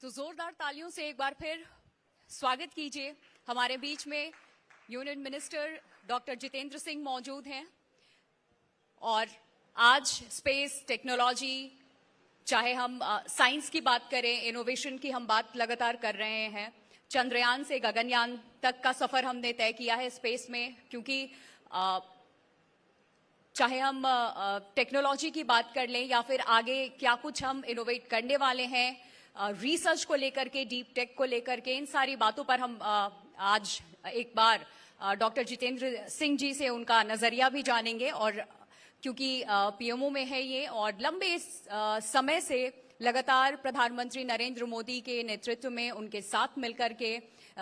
तो जोरदार तालियों से एक बार फिर स्वागत कीजिए। हमारे बीच में union minister doctor Jitendra Singh मौजूद हैं और आज स्पेस टेक्नोलॉजी, चाहे हम साइंस की बात करें, इनोवेशन की हम बात लगातार कर रहे हैं। चंद्रयान से गगनयान तक का सफर हमने तय किया है स्पेस में, क्योंकि चाहे हम टेक्नोलॉजी की बात कर लें या फिर आगे क्या कुछ हम इनोवेट करने वाले हैं, रिसर्च को लेकर के, डीप टेक को लेकर के, इन सारी बातों पर हम आज एक बार डॉक्टर जितेंद्र सिंह जी से उनका नजरिया भी जानेंगे। और क्योंकि पीएमओ में है ये और लंबे समय से लगातार प्रधानमंत्री नरेंद्र मोदी के नेतृत्व में उनके साथ मिलकर के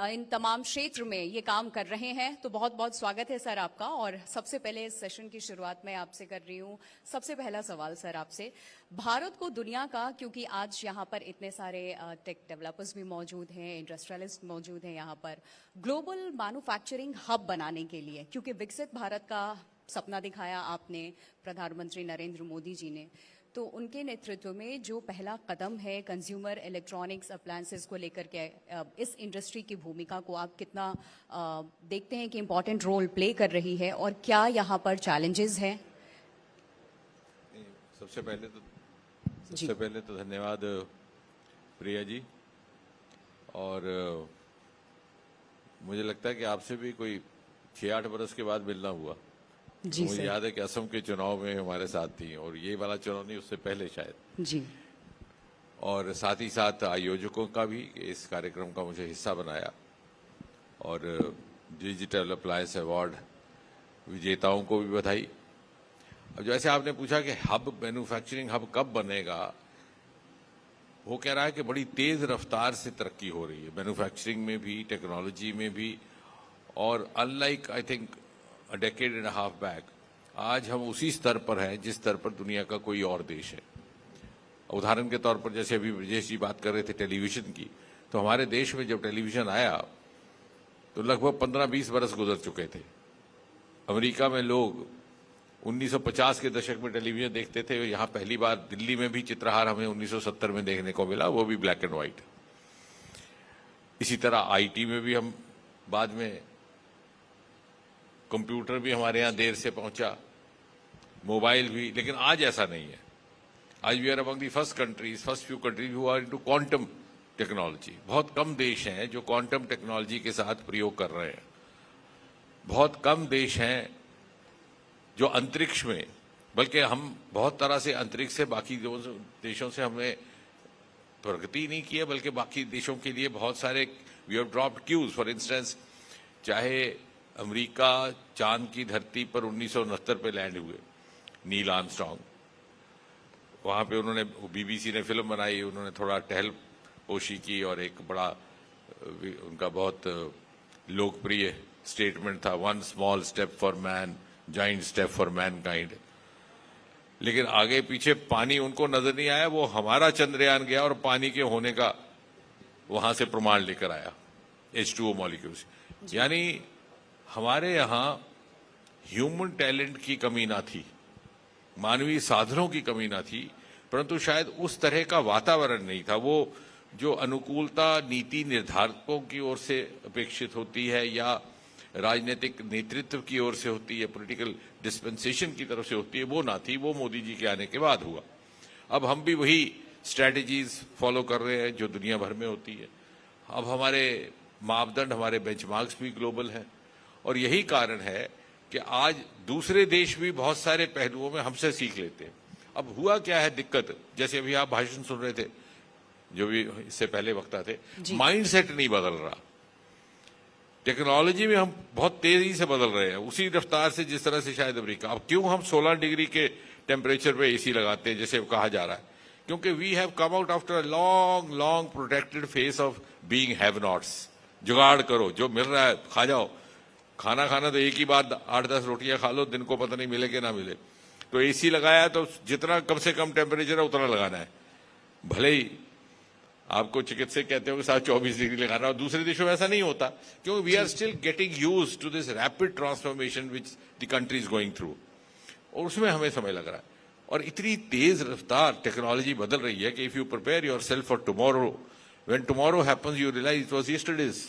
इन तमाम क्षेत्र में ये काम कर रहे हैं, तो बहुत बहुत स्वागत है सर आपका। और सबसे पहले इस सेशन की शुरुआत मैं आपसे कर रही हूँ। सबसे पहला सवाल सर आपसे, भारत को दुनिया का, क्योंकि आज यहाँ पर इतने सारे टेक डेवलपर्स भी मौजूद हैं, इंडस्ट्रियलिस्ट मौजूद हैं, यहाँ पर ग्लोबल मैन्युफैक्चरिंग हब बनाने के लिए, क्योंकि विकसित भारत का सपना दिखाया आपने, प्रधानमंत्री नरेंद्र मोदी जी ने, तो उनके नेतृत्व में जो पहला कदम है कंज्यूमर इलेक्ट्रॉनिक्स अप्लायंसेस को लेकर के, इस इंडस्ट्री की भूमिका को आप कितना देखते हैं कि इम्पोर्टेंट रोल प्ले कर रही है और क्या यहाँ पर चैलेंजेस हैं? सबसे पहले तो धन्यवाद प्रिया जी। और मुझे लगता है कि आपसे भी कोई 6-8 बरस के बाद मिलना हुआ। जी, तो मुझे याद है कि असम के चुनाव में हमारे साथ थी, और ये वाला चुनाव नहीं, उससे पहले शायद जी। और साथ ही साथ आयोजकों का भी इस कार्यक्रम का मुझे हिस्सा बनाया, और डिजिटल अप्लायंस अवार्ड विजेताओं को भी बधाई। अब जैसे आपने पूछा कि हब, मैन्युफैक्चरिंग हब कब बनेगा, वो कह रहा है कि बड़ी तेज रफ्तार से तरक्की हो रही है मैन्युफैक्चरिंग में भी, टेक्नोलॉजी में भी। और unlike I think a decade and a half back, आज हम उसी स्तर पर हैं जिस स्तर पर दुनिया का कोई और देश है। उदाहरण के तौर पर, जैसे अभी ब्रजेश जी बात कर रहे थे टेलीविजन की, तो हमारे देश में जब टेलीविजन आया तो लगभग 15-20 बरस गुजर चुके थे। अमेरिका में लोग 1950 के दशक में टेलीविजन देखते थे। यहाँ पहली बार दिल्ली में भी चित्रहार हमें 1970 में देखने को मिला, वो भी ब्लैक एंड व्हाइट। इसी तरह आईटी में भी हम बाद में, कंप्यूटर भी हमारे यहाँ देर से पहुंचा, मोबाइल भी। लेकिन आज ऐसा नहीं है। आज we are among the first few countries who are into quantum technology. बहुत कम देश हैं जो क्वांटम टेक्नोलॉजी के साथ प्रयोग कर रहे हैं। बहुत कम देश हैं जो अंतरिक्ष में, बल्कि हम बहुत तरह से अंतरिक्ष से बाकी देशों से हमने प्रगति नहीं की है, बल्कि बाकी देशों के लिए बहुत सारे we have dropped cues. For instance, चाहे अमेरिका चांद की धरती पर 1969 पे लैंड हुए, नील आर्मस्ट्रांग, वहां पे उन्होंने, बीबीसी ने फिल्म बनाई, उन्होंने थोड़ा टहल पोशी की, और एक बड़ा उनका बहुत लोकप्रिय स्टेटमेंट था, 1 small step for man, giant step for Mankind. लेकिन आगे पीछे पानी उनको नजर नहीं आया। वो हमारा चंद्रयान गया और पानी के होने का वहां से प्रमाण लेकर आया, H2O मॉलिक्यूल्स। यानी हमारे यहाँ ह्यूमन टैलेंट की कमी ना थी, मानवीय साधनों की कमी ना थी, परंतु शायद उस तरह का वातावरण नहीं था। वो जो अनुकूलता नीति निर्धारकों की ओर से अपेक्षित होती है, या राजनीतिक नेतृत्व की ओर से होती है, पॉलिटिकल डिस्पेंसेशन की तरफ से होती है, वो ना थी। वो मोदी जी के आने के बाद हुआ। अब हम भी वही स्ट्रैटेजीज फॉलो कर रहे हैं जो दुनिया भर में होती है। अब हमारे मापदंड, हमारे बेंचमार्क्स भी ग्लोबल हैं, और यही कारण है कि आज दूसरे देश भी बहुत सारे पहलुओं में हमसे सीख लेते हैं। अब हुआ क्या है दिक्कत, जैसे अभी आप भाषण सुन रहे थे, जो भी इससे पहले वक्ता थे, माइंडसेट नहीं बदल रहा। टेक्नोलॉजी में हम बहुत तेजी से बदल रहे हैं, उसी रफ्तार से जिस तरह से शायद अमेरिका। अब क्यों हम 16 डिग्री के टेम्परेचर पे एसी लगाते हैं जैसे कहा जा रहा है? क्योंकि we have come out after a long long protected phase of being have nots. जुगाड़ करो, जो मिल रहा है खा जाओ। खाना खाना तो एक ही बार 8-10 रोटियां खा लो, दिन को पता नहीं मिले कि ना मिले। तो एसी लगाया तो जितना कम से कम टेम्परेचर है उतना लगाना है। भले ही आपको चिकित्सक कहते हो कि 24 डिग्री लगाना, और दूसरे देशों में ऐसा नहीं होता, क्योंकि we are still getting use to this rapid transformation which the country is going through, और उसमें हमें समय लग रहा है। और इतनी तेज रफ्तार टेक्नोलॉजी बदल रही है कि if you prepare your self for tomorrow, When tomorrow happens, you realize it was yesterday's.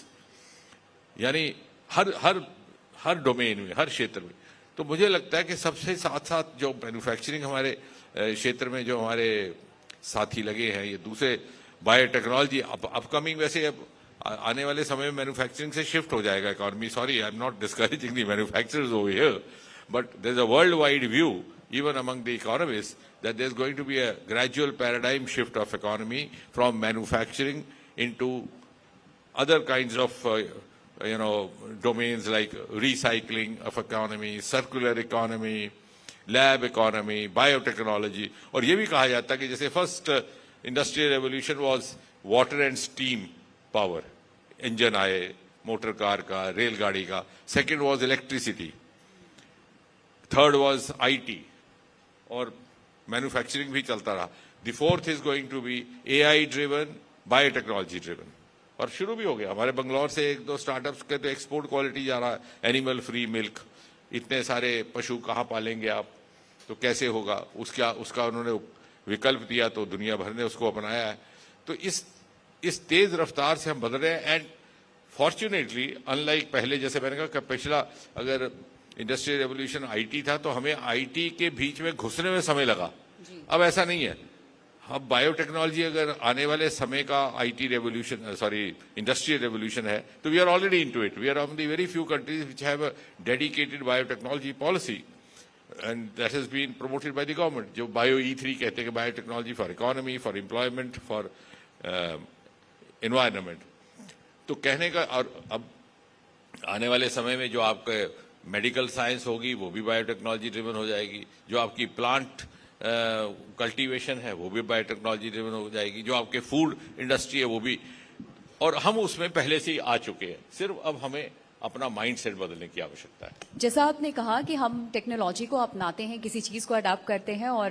यानी हर डोमेन में, हर क्षेत्र में। तो मुझे लगता है कि सबसे साथ साथ जो मैन्युफैक्चरिंग हमारे क्षेत्र में जो हमारे साथी लगे हैं, ये दूसरे बायोटेक्नोलॉजी अपकमिंग, वैसे अब आने वाले समय में मैन्युफैक्चरिंग से शिफ्ट हो जाएगा economy. Sorry, I am not discouraging the manufacturers over here, but there's a worldwide view, even among the economists, that there's going to be a gradual paradigm shift of economy from manufacturing into other kinds of, domains like recycling of economy, circular economy, lab economy, biotechnology. और ये भी कहा जाता है कि जैसे first industrial revolution was water and steam power, engine आए motor car का, रेलगाड़ी का। Second was electricity, third was IT, और मैन्युफैक्चरिंग भी चलता रहा। The fourth is going to be AI driven, biotechnology driven. और शुरू भी हो गया हमारे बंगलौर से एक दो स्टार्टअप्स के तो एक्सपोर्ट क्वालिटी जा रहा है, एनिमल फ्री मिल्क। इतने सारे पशु कहाँ पालेंगे आप, तो कैसे होगा, उसका उन्होंने विकल्प दिया, तो दुनिया भर ने उसको अपनाया है। तो इस तेज रफ्तार से हम बदल रहे हैं। एंड फॉर्चुनेटली अनलाइक पहले, जैसे मैंने कहा पिछला अगर इंडस्ट्रियल रेवोल्यूशन आईटी था तो हमें आईटी के बीच में घुसने में समय लगा। अब ऐसा नहीं है। अब बायोटेक्नोलॉजी अगर आने वाले समय का IT revolution, sorry industrial revolution है, तो we are already into it. We are on the very few countries which have a dedicated biotechnology policy, and that has been promoted by the government, जो bio E3 कहते हैं, biotechnology for economy, for employment, for environment. तो कहने का, और अब आने वाले समय में जो आपके मेडिकल साइंस होगी वो भी बायोटेक्नोलॉजी ड्रिवन हो जाएगी, जो आपकी प्लांट कल्टीवेशन है वो भी बायोटेक्नोलॉजी ड्रिवन हो जाएगी, जो आपके फूड इंडस्ट्री है वो भी। और हम उसमें पहले से ही आ चुके हैं, सिर्फ अब हमें अपना माइंडसेट बदलने की आवश्यकता है। जैसा आपने कहा कि हम टेक्नोलॉजी को अपनाते हैं, किसी चीज़ को अडाप्ट करते हैं, और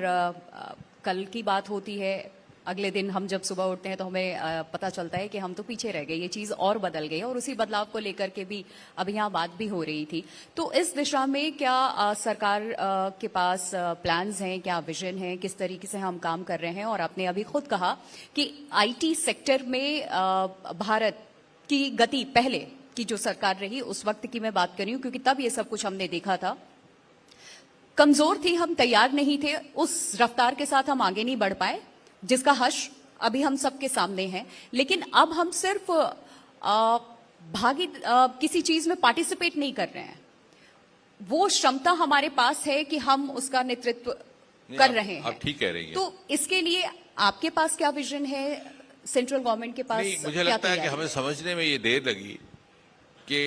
कल की बात होती है, अगले दिन हम जब सुबह उठते हैं तो हमें पता चलता है कि हम तो पीछे रह गए, ये चीज़ और बदल गई, और उसी बदलाव को लेकर के भी अभी यहाँ बात भी हो रही थी। तो इस दिशा में क्या सरकार के पास प्लान्स हैं, क्या विजन है, किस तरीके से हम काम कर रहे हैं? और आपने अभी खुद कहा कि आईटी सेक्टर में भारत की गति पहले की जो सरकार रही उस वक्त की मैं बात कर रही हूँ, क्योंकि तब ये सब कुछ हमने देखा था, कमजोर थी, हम तैयार नहीं थे, उस रफ्तार के साथ हम आगे नहीं बढ़ पाए, जिसका हर्ष अभी हम सबके सामने है। लेकिन अब हम सिर्फ किसी चीज में पार्टिसिपेट नहीं कर रहे हैं, वो क्षमता हमारे पास है कि हम उसका नेतृत्व कर रहे हैं। आप ठीक कह रही हैं। तो इसके लिए आपके पास क्या विजन है, सेंट्रल गवर्नमेंट के पास? मुझे लगता है कि हमें समझने में ये देर लगी कि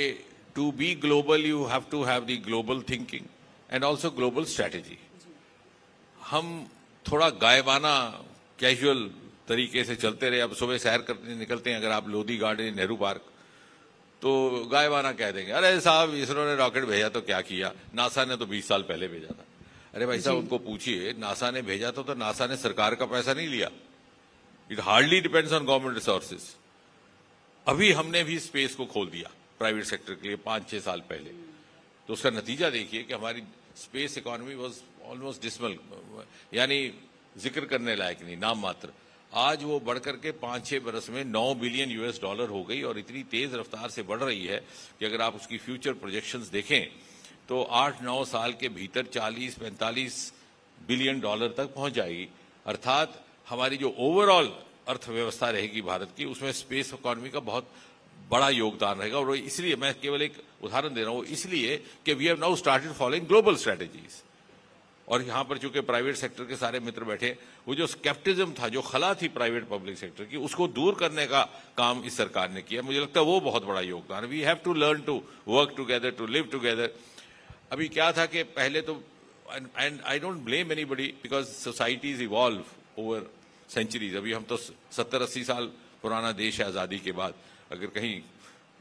to be global you have to have the global thinking and also global strategy. हम थोड़ा गायबाना कैजुअल तरीके से चलते रहे। अब सुबह सैर करने निकलते हैं, अगर आप लोधी गार्डन, नेहरू पार्क, तो गायबाना कह देंगे, अरे साहब इसरो ने रॉकेट भेजा तो क्या किया, नासा ने तो 20 साल पहले भेजा था। अरे भाई साहब, उनको पूछिए, नासा ने भेजा तो नासा ने सरकार का पैसा नहीं लिया। It hardly depends on government resources. अभी हमने भी स्पेस को खोल दिया प्राइवेट सेक्टर के लिए 5-6 साल पहले, तो उसका नतीजा देखिए कि हमारी space economy was almost dismal, यानी जिक्र करने लायक नहीं, नाम मात्र। आज वो बढ़कर के 5-6 बरस में $9 बिलियन हो गई, और इतनी तेज रफ्तार से बढ़ रही है कि अगर आप उसकी फ्यूचर प्रोजेक्शंस देखें तो 8-9 साल के भीतर 40-45 बिलियन डॉलर तक पहुंच जाएगी। अर्थात हमारी जो ओवरऑल अर्थव्यवस्था रहेगी भारत की, उसमें स्पेस इकोनॉमी का बहुत बड़ा योगदान रहेगा। और इसलिए मैं केवल एक उदाहरण दे रहा हूं, इसलिए कि we have now started following global strategies. और यहां पर चूंकि प्राइवेट सेक्टर के सारे मित्र बैठे, वो जो स्केप्टिज्म था, जो खला थी प्राइवेट पब्लिक सेक्टर की, उसको दूर करने का काम इस सरकार ने किया। मुझे लगता है वो बहुत बड़ा योगदान। We have to learn to work together, to live together. अभी क्या था कि पहले तो, and I don't blame anybody, because societies evolve over centuries. अभी हम तो 70-80 साल पुराना देश है आजादी के बाद। अगर कहीं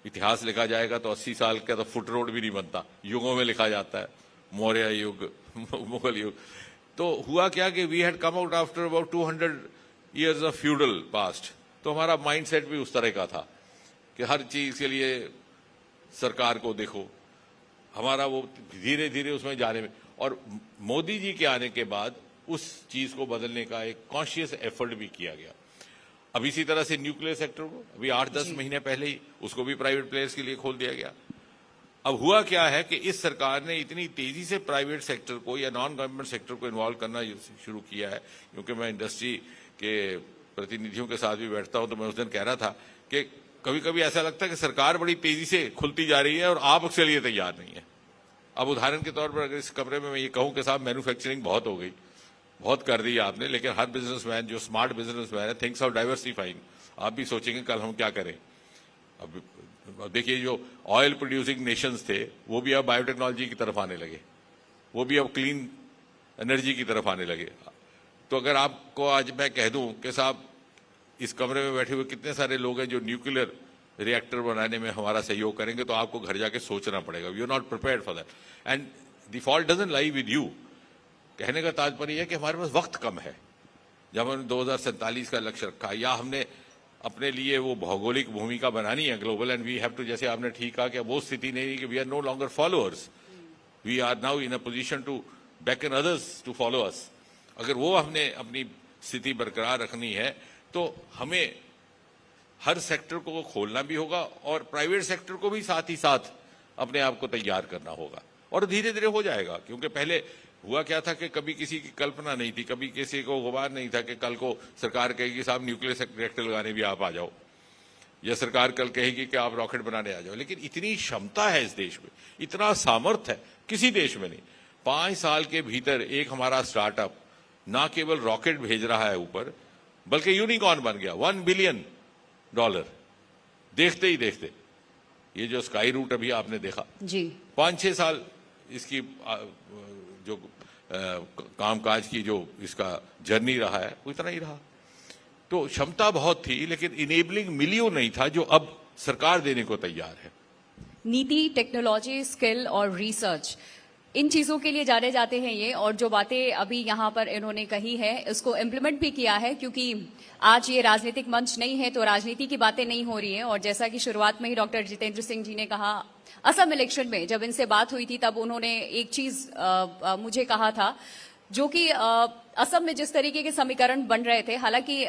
इतिहास लिखा जाएगा तो 80 साल का तो फुट रोड भी नहीं बनता, युगों में लिखा जाता है, मौर्य युग, मुगल युग। तो हुआ क्या कि we had come out after about 200 years of feudal past. तो हमारा माइंडसेट भी उस तरह का था कि हर चीज के लिए सरकार को देखो, हमारा वो धीरे धीरे उसमें जाने में। और मोदी जी के आने के बाद उस चीज को बदलने का एक कॉन्शियस एफर्ट भी किया गया। अब इसी तरह से न्यूक्लियर सेक्टर को अभी 8-10 महीने पहले ही उसको भी प्राइवेट प्लेयर्स के लिए खोल दिया गया। अब हुआ क्या है कि इस सरकार ने इतनी तेजी से प्राइवेट सेक्टर को या नॉन गवर्नमेंट सेक्टर को इन्वॉल्व करना शुरू किया है, क्योंकि मैं इंडस्ट्री के प्रतिनिधियों के साथ भी बैठता हूं, तो मैं उस दिन कह रहा था कि कभी कभी ऐसा लगता है कि सरकार बड़ी तेजी से खुलती जा रही है और आप उसके लिए तैयार नहीं है। अब उदाहरण के तौर पर अगर इस कमरे में मैं ये कहूं कि साहब मैन्युफैक्चरिंग बहुत हो गई, बहुत कर दी आपने, लेकिन हर बिजनेसमैन जो स्मार्ट बिजनेसमैन है थिंक्स ऑफ डाइवर्सिफाइंग। आप भी सोचेंगे कल हम क्या करें। अब देखिए जो ऑयल प्रोड्यूसिंग नेशंस थे वो भी अब बायोटेक्नोलॉजी की तरफ आने लगे, वो भी अब क्लीन एनर्जी की तरफ आने लगे। तो अगर आपको आज मैं कह दूं कि साहब इस कमरे में बैठे हुए कितने सारे लोग हैं जो न्यूक्लियर रिएक्टर बनाने में हमारा सहयोग करेंगे, तो आपको घर जाके सोचना पड़ेगा। We are not prepared for that and the fault doesn't lie with you. कहने का तात्पर्य है कि हमारे पास वक्त कम है। जब हमने 2047 का लक्ष्य रखा या हमने अपने लिए वो भौगोलिक भूमिका बनानी है global, and we have to, जैसे आपने ठीक कहा कि वो स्थिति नहीं कि we are no longer followers, we are now in a position to beckon others to follow us. अगर वो हमने अपनी स्थिति बरकरार रखनी है तो हमें हर सेक्टर को खोलना भी होगा और प्राइवेट सेक्टर को भी साथ ही साथ अपने आप को तैयार करना होगा, और धीरे धीरे हो जाएगा। क्योंकि पहले हुआ क्या था कि कभी किसी की कल्पना नहीं थी, कभी किसी को गुमान नहीं था कि कल को सरकार कहेगी साहब न्यूक्लियर रिएक्टर लगाने भी आप आ जाओ, या सरकार कल कहेगी कि आप रॉकेट बनाने आ जाओ। लेकिन इतनी क्षमता है इस देश में, इतना सामर्थ्य है, किसी देश में नहीं। 5 साल के भीतर एक हमारा स्टार्टअप ना केवल रॉकेट भेज रहा है ऊपर, बल्कि यूनिकॉर्न बन गया। $1 बिलियन देखते ही देखते। ये जो स्काई रूट अभी आपने देखा जी, 5-6 साल इसकी जो कामकाज की जो इसका जर्नी रहा है वो इतना ही रहा। तो क्षमता बहुत थी, लेकिन इनेबलिंग मिलियो नहीं था जो अब सरकार देने को तैयार है। नीति, टेक्नोलॉजी, स्किल और रिसर्च, इन चीजों के लिए जाने जाते हैं ये। और जो बातें अभी यहाँ पर इन्होंने कही है उसको इम्प्लीमेंट भी किया है, क्योंकि आज ये राजनीतिक मंच नहीं है तो राजनीति की बातें नहीं हो रही है। और जैसा कि शुरुआत में ही डॉक्टर जितेंद्र सिंह जी ने कहा, असम इलेक्शन में जब इनसे बात हुई थी तब उन्होंने एक चीज मुझे कहा था, जो कि असम में जिस तरीके के समीकरण बन रहे थे, हालांकि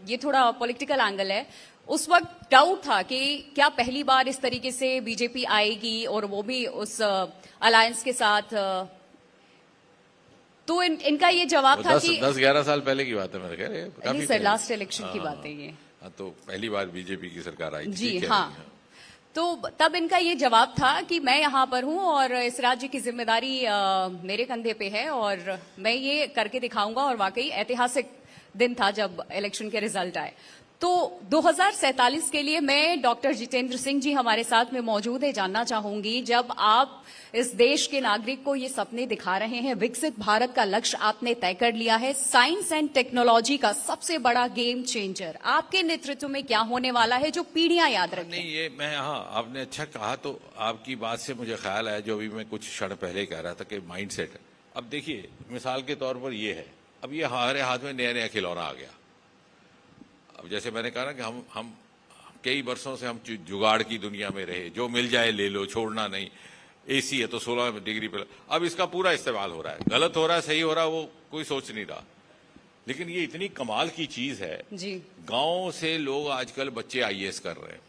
ये थोड़ा पॉलिटिकल एंगल है, उस वक्त डाउट था कि क्या पहली बार इस तरीके से बीजेपी आएगी और वो भी उस अलायंस के साथ। तो इनका ये जवाब था कि 10-11 साल पहले की बात है, मैंने कह नहीं सर, लास्ट इलेक्शन की बात है ये। तो पहली बार बीजेपी की सरकार आई थी जी हाँ। तो तब इनका ये जवाब था कि मैं यहाँ पर हूँ और इस राज्य की जिम्मेदारी मेरे कंधे पे है और मैं ये करके दिखाऊंगा। और वाकई ऐतिहासिक दिन था जब इलेक्शन के रिजल्ट आए। तो 2047 के लिए मैं डॉक्टर जितेंद्र सिंह जी हमारे साथ में मौजूद है, जानना चाहूंगी, जब आप इस देश के नागरिक को ये सपने दिखा रहे हैं, विकसित भारत का लक्ष्य आपने तय कर लिया है, साइंस एंड टेक्नोलॉजी का सबसे बड़ा गेम चेंजर आपके नेतृत्व में क्या होने वाला है जो पीढ़ियां याद रखें? नहीं, ये मैं, हाँ आपने अच्छा कहा। तो आपकी बात से मुझे ख्याल आया जो भी मैं कुछ क्षण पहले कह रहा था कि माइंडसेट। अब देखिए मिसाल के तौर पर ये है, अब ये हमारे हाथ में नया नया खिलौना आ गया। अब जैसे मैंने कहा ना कि हम कई वर्षों से हम जुगाड़ की दुनिया में रहे, जो मिल जाए ले लो, छोड़ना नहीं। एसी है तो 16 डिग्री पर, अब इसका पूरा इस्तेमाल हो रहा है। गलत हो रहा है, सही हो रहा है, वो कोई सोच नहीं रहा। लेकिन ये इतनी कमाल की चीज है जी। गांव से लोग आजकल बच्चे आईएएस कर रहे हैं,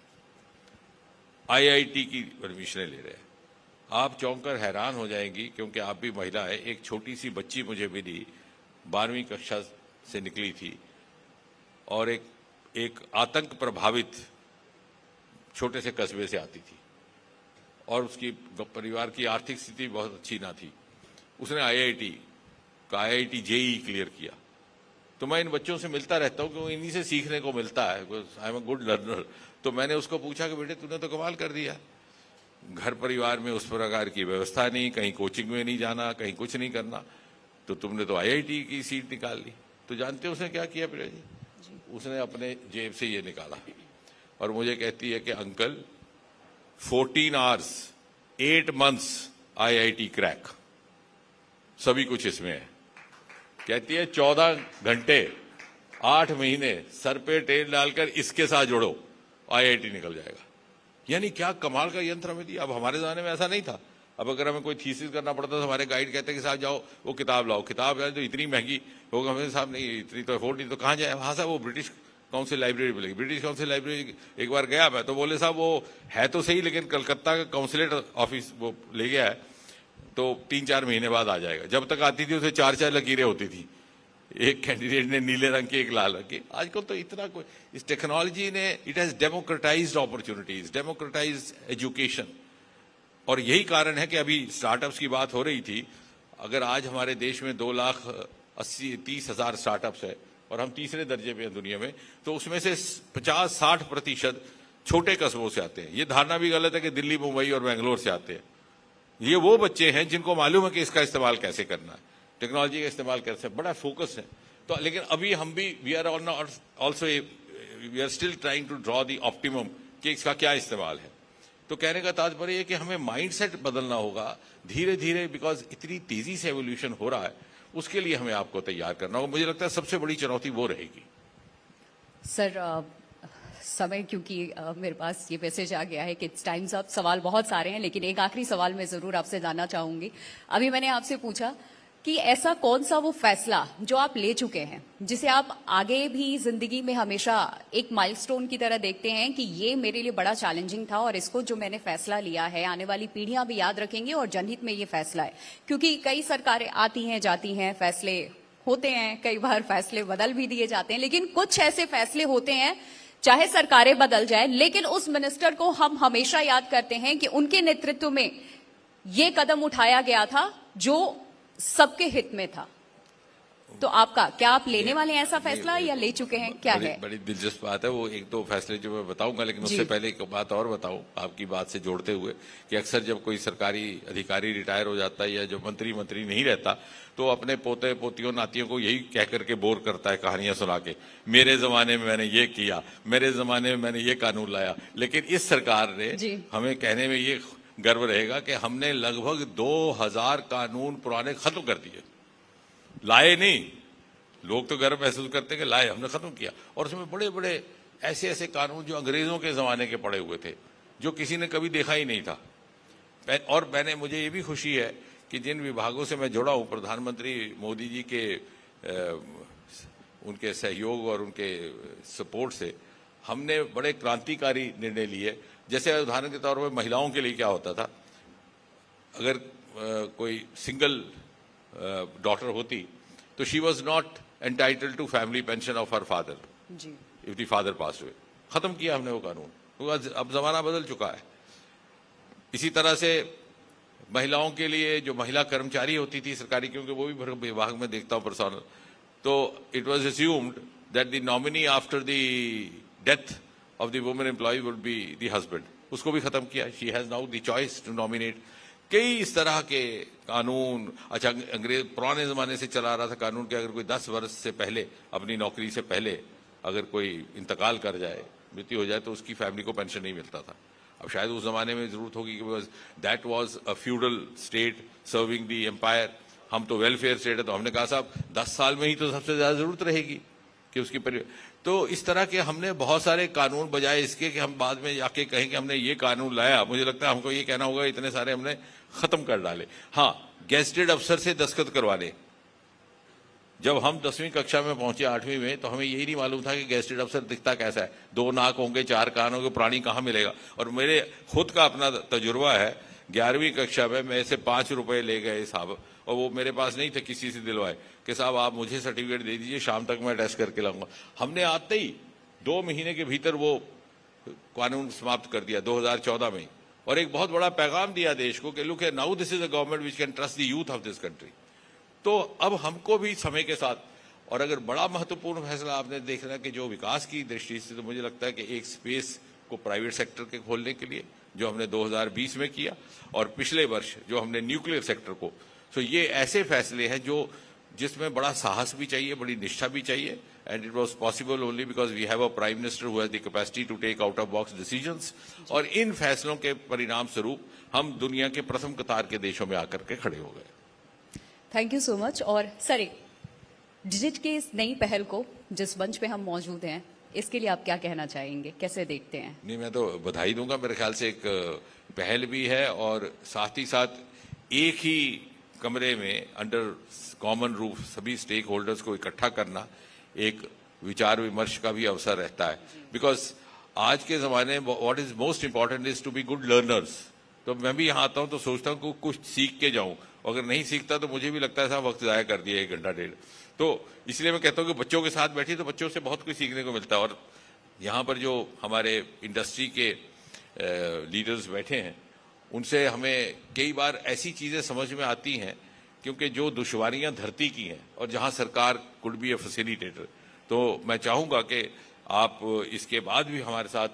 आईआईटी की परमिशनें ले रहे हैं। आप चौंकर हैरान हो जाएंगी, क्योंकि आप भी महिला है। एक छोटी सी बच्ची मुझे मिली, 12वीं कक्षा से निकली थी और एक आतंक प्रभावित छोटे से कस्बे से आती थी और उसकी परिवार की आर्थिक स्थिति बहुत अच्छी ना थी। उसने आईआईटी जेईई क्लियर किया। तो मैं इन बच्चों से मिलता रहता हूँ क्योंकि इन्हीं से सीखने को मिलता है। I am a good learner. तो मैंने उसको पूछा कि बेटे तूने तो कमाल कर दिया, घर परिवार में उस प्रकार की व्यवस्था नहीं, कहीं कोचिंग में नहीं जाना, कहीं कुछ नहीं करना, तो तुमने तो आईआईटी की सीट निकाल ली। तो जानते उसने क्या किया प्रिया जी? उसने अपने जेब से ये निकाला और मुझे कहती है कि uncle 14 hours 8 months IIT crack, सभी कुछ इसमें है। कहती है 14 घंटे 8 महीने सर पे तेल डालकर इसके साथ जोड़ो, आईआईटी निकल जाएगा। यानी क्या कमाल का यंत्र हमें दिया। अब हमारे जमाने में ऐसा नहीं था। अब अगर हमें कोई थीसिस करना पड़ता तो हमारे गाइड कहते कि साहब जाओ वो किताब लाओ। किताब है तो इतनी महंगी होगा, हमें साहब नहीं इतनी तो अफोर्ड नहीं, तो कहाँ जाए। हाँ साहब वो ब्रिटिश काउंसिल लाइब्रेरी मिलेगी। ब्रिटिश काउंसिल लाइब्रेरी एक बार गया मैं, तो बोले साहब वो है तो सही, लेकिन कलकत्ता का काउंसिलेट ऑफिस वो ले गया है, तो 3-4 महीने बाद आ जाएगा। जब तक आती थी उसे 4-4 लकीरें होती थी, एक कैंडिडेट ने नीले रंग की, एक लाल रंग की। आजकल तो इतना कोई, इस टेक्नोलॉजी ने, it has democratised opportunities, democratised education. और यही कारण है कि अभी स्टार्टअप्स की बात हो रही थी। अगर आज हमारे देश में 2,80,30,000 स्टार्टअप्स है और हम तीसरे दर्जे पे हैं दुनिया में, तो उसमें से 50-60% छोटे कस्बों से आते हैं। ये धारणा भी गलत है कि दिल्ली, मुंबई और बेंगलोर से आते हैं। ये वो बच्चे हैं जिनको मालूम है कि इसका इस्तेमाल कैसे करना है, टेक्नोलॉजी का इस्तेमाल कैसे, बड़ा फोकस है। तो लेकिन अभी हम भी we are also we are still trying to draw the optimum कि इसका क्या इस्तेमाल है। तो कहने का तात्पर्य है कि हमें माइंडसेट बदलना होगा धीरे धीरे, बिकॉज इतनी तेजी से एवोल्यूशन हो रहा है, उसके लिए हमें आपको तैयार करना होगा। मुझे लगता है सबसे बड़ी चुनौती वो रहेगी। सर समय, क्योंकि मेरे पास ये मैसेज आ गया है कि इट्स टाइम्स अप। सवाल बहुत सारे हैं, लेकिन एक आखिरी सवाल मैं जरूर आपसे जानना चाहूंगी। अभी मैंने आपसे पूछा कि ऐसा कौन सा वो फैसला जो आप ले चुके हैं, जिसे आप आगे भी जिंदगी में हमेशा एक माइलस्टोन की तरह देखते हैं कि ये मेरे लिए बड़ा चैलेंजिंग था और इसको जो मैंने फैसला लिया है आने वाली पीढ़ियां भी याद रखेंगी और जनहित में ये फैसला है। क्योंकि कई सरकारें आती हैं जाती हैं, फैसले होते हैं, कई बार फैसले बदल भी दिए जाते हैं, लेकिन कुछ ऐसे फैसले होते हैं चाहे सरकारें बदल जाए, लेकिन उस मिनिस्टर को हम हमेशा याद करते हैं कि उनके नेतृत्व में ये कदम उठाया गया था जो सबके हित में था। तो आपका क्या, आप लेने वाले हैं ऐसा फैसला या ले चुके हैं, क्या है? बड़ी दिलचस्प बात है वो। एक दो फैसले जो मैं बताऊंगा, लेकिन उससे पहले एक बात और बताऊं आपकी बात से जोड़ते हुए कि अक्सर जब कोई सरकारी अधिकारी रिटायर हो जाता है या जो मंत्री नहीं रहता, तो अपने पोते पोतियों नातियों को यही कह करके बोर करता है, कहानियां सुना के, मेरे जमाने में मैंने ये किया, मेरे जमाने में मैंने ये कानून लाया। लेकिन इस सरकार ने हमें कहने में ये गर्व रहेगा कि हमने लगभग 2000 कानून पुराने खत्म कर दिए। लाए नहीं, लोग तो गर्व महसूस करते हैं कि लाए, हमने खत्म किया। और उसमें बड़े बड़े ऐसे ऐसे कानून जो अंग्रेजों के जमाने के पड़े हुए थे, जो किसी ने कभी देखा ही नहीं था। और मुझे ये भी खुशी है कि जिन विभागों से मैं जुड़ा हूं, प्रधानमंत्री मोदी जी के उनके सहयोग और उनके सपोर्ट से हमने बड़े क्रांतिकारी निर्णय लिए। जैसे उदाहरण के तौर पर महिलाओं के लिए क्या होता था, अगर कोई सिंगल डॉटर होती तो she was not entitled to family pension of her father if the father pass हुए। खत्म किया हमने वो कानून, तो अब जमाना बदल चुका है। इसी तरह से महिलाओं के लिए जो महिला कर्मचारी होती थी सरकारी, क्योंकि वो भी विभाग में देखता हूं पर्सनल, तो it was assumed that the nominee after the death of the woman employee would be the husband. उसको भी खत्म किया। She has now the choice to nominate. कई इस तरह के कानून, अच्छा अंग्रेज पुराने जमाने से चला रहा था कानून कि अगर कोई 10 वर्ष से पहले, अपनी नौकरी से पहले अगर कोई इंतकाल कर जाए, मृत्यु हो जाए, तो उसकी फैमिली को पेंशन नहीं मिलता था। अब शायद उस जमाने में जरूरत होगी कि that was a feudal state serving the empire. हम तो वेलफेयर स्टेट है, तो हमने कहा साहब 10 साल में ही तो सबसे ज्यादा जरूरत रहेगी कि उसकी तो इस तरह के हमने बहुत सारे कानून, बजाय इसके कि हम बाद में जाके कहें कि हमने ये कानून लाया, मुझे लगता है हमको ये कहना होगा इतने सारे हमने खत्म कर डाले। हाँ, गेस्टेड अफसर से दस्तखत करवाने। जब हम 10वीं कक्षा में पहुंचे, 8वीं में, तो हमें यही नहीं मालूम था कि गेस्टेड अफसर दिखता कैसा है। 2 नाक होंगे, 4 कान होंगे, प्राणी कहाँ मिलेगा। और मेरे खुद का अपना तजुर्बा है, 11वीं कक्षा में मैं से 5 रुपए ले गए साहब, और वो मेरे पास नहीं थे, किसी से दिलवाए कि साहब आप मुझे सर्टिफिकेट दे दीजिए, शाम तक मैं टेस्ट करके लाऊंगा। हमने आते ही 2 महीने के भीतर वो कानून समाप्त कर दिया 2014 में, और एक बहुत बड़ा पैगाम दिया देश को कि look now this is a government which can trust the youth of this country. तो अब हमको भी समय के साथ, और अगर बड़ा महत्वपूर्ण फैसला आपने देखना कि जो विकास की दृष्टि से, तो मुझे लगता है कि एक स्पेस को प्राइवेट सेक्टर के खोलने के लिए जो हमने 2020 में किया, और पिछले वर्ष जो हमने न्यूक्लियर सेक्टर को, तो ये ऐसे फैसले हैं जो जिसमें बड़ा साहस भी चाहिए, बड़ी निष्ठा भी चाहिए। And it was possible only because we have a prime minister who has the capacity to take out of box decisions. और इन फैसलों के परिणाम स्वरूप हम दुनिया के प्रथम कतार के देशों में आकर के खड़े हो गए। Thank you so much. और सर, डिजिट की इस नई पहल को, जिस मंच पे हम मौजूद हैं, इसके लिए आप क्या कहना चाहेंगे, कैसे देखते हैं? नहीं, मैं तो बधाई दूंगा। मेरे ख्याल से एक पहल भी है, और साथ ही साथ एक ही कमरे में अंडर कॉमन रूफ सभी स्टेक होल्डर्स को इकट्ठा करना एक विचार विमर्श का भी अवसर रहता है, बिकॉज आज के ज़माने में what is most important is to be good learners. तो मैं भी यहाँ आता हूँ तो सोचता हूँ कि कुछ सीख के जाऊँ, अगर नहीं सीखता तो मुझे भी लगता है साहब वक्त ज़ाया कर दिया 1 घंटा 1.5। तो इसलिए मैं कहता हूँ कि बच्चों के साथ बैठिए तो बच्चों से बहुत कुछ सीखने को मिलता है। और यहाँ पर जो हमारे इंडस्ट्री के लीडर्स बैठे हैं उनसे हमें कई बार ऐसी चीज़ें समझ में आती हैं, क्योंकि जो दुश्वारियां धरती की हैं और जहां सरकार कुड बी ए फैसिलिटेटर। तो मैं चाहूंगा कि आप इसके बाद भी हमारे साथ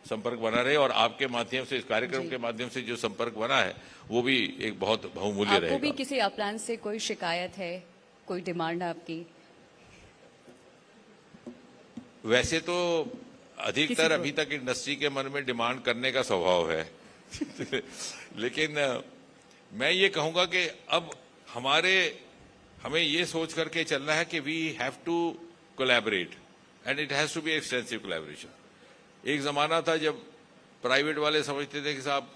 संपर्क बना रहे और आपके माध्यम से, इस कार्यक्रम के माध्यम से जो संपर्क बना है वो भी एक बहुत बहुमूल्य रहेगा। आपको भी किसी अपलायन से कोई शिकायत है, कोई डिमांड है आपकी? वैसे तो अधिकतर अभी तक इंडस्ट्री के मन में डिमांड करने का स्वभाव है लेकिन मैं ये कहूंगा कि अब हमें ये सोच करके चलना है कि we have to collaborate and it has to be extensive collaboration. एक जमाना था जब प्राइवेट वाले समझते थे कि साहब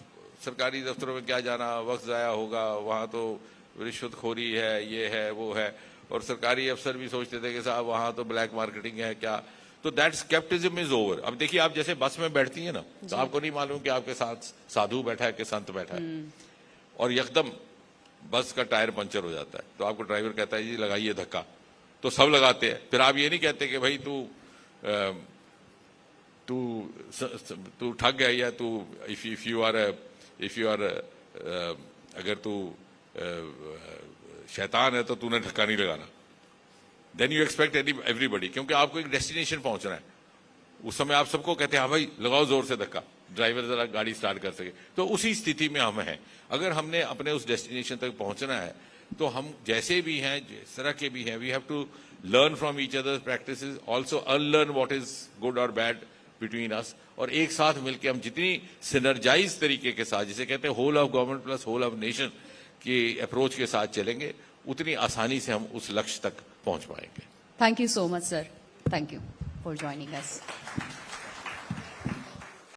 सरकारी दफ्तरों में क्या जाना, वक्त ज़ाया होगा, वहाँ तो रिश्वतखोरी है, ये है वो है, और सरकारी अफसर भी सोचते थे कि साहब वहाँ तो ब्लैक मार्केटिंग है क्या। तो दैट स्केप्टिज्म इज ओवर। अब देखिए, आप जैसे बस में बैठती हैं ना, तो आपको नहीं मालूम कि आपके साथ साधु बैठा है कि संत बैठा है, और यकदम बस का टायर पंचर हो जाता है तो आपको ड्राइवर कहता है जी लगाइए धक्का, तो सब लगाते हैं। फिर आप ये नहीं कहते कि भाई तू ठग गया, या तू इफ यू आर अगर तू शैतान है तो तूने धक्का नहीं लगाना। देन यू एक्सपेक्ट एवरीबडी, क्योंकि आपको एक डेस्टिनेशन पहुंचना है। उस समय आप सबको कहते हैं हाँ भाई लगाओ जोर से धक्का, ड्राइवर जरा गाड़ी स्टार्ट कर सके। तो उसी स्थिति में हम हैं। अगर हमने अपने उस डेस्टिनेशन तक पहुंचना है तो हम जैसे भी हैं, जिस तरह के भी हैं, we have to learn from each others practices, also unlearn what is good और बैड बिटवीन अस, और एक साथ मिलकर हम जितनी सिनर्जाइज तरीके के साथ, जिसे कहते हैं whole of government plus whole of nation की अप्रोच के साथ चलेंगे, उतनी आसानी से हम उस लक्ष्य तक पहुंच पाएंगे। Thank you so much, sir. Thank you for joining us.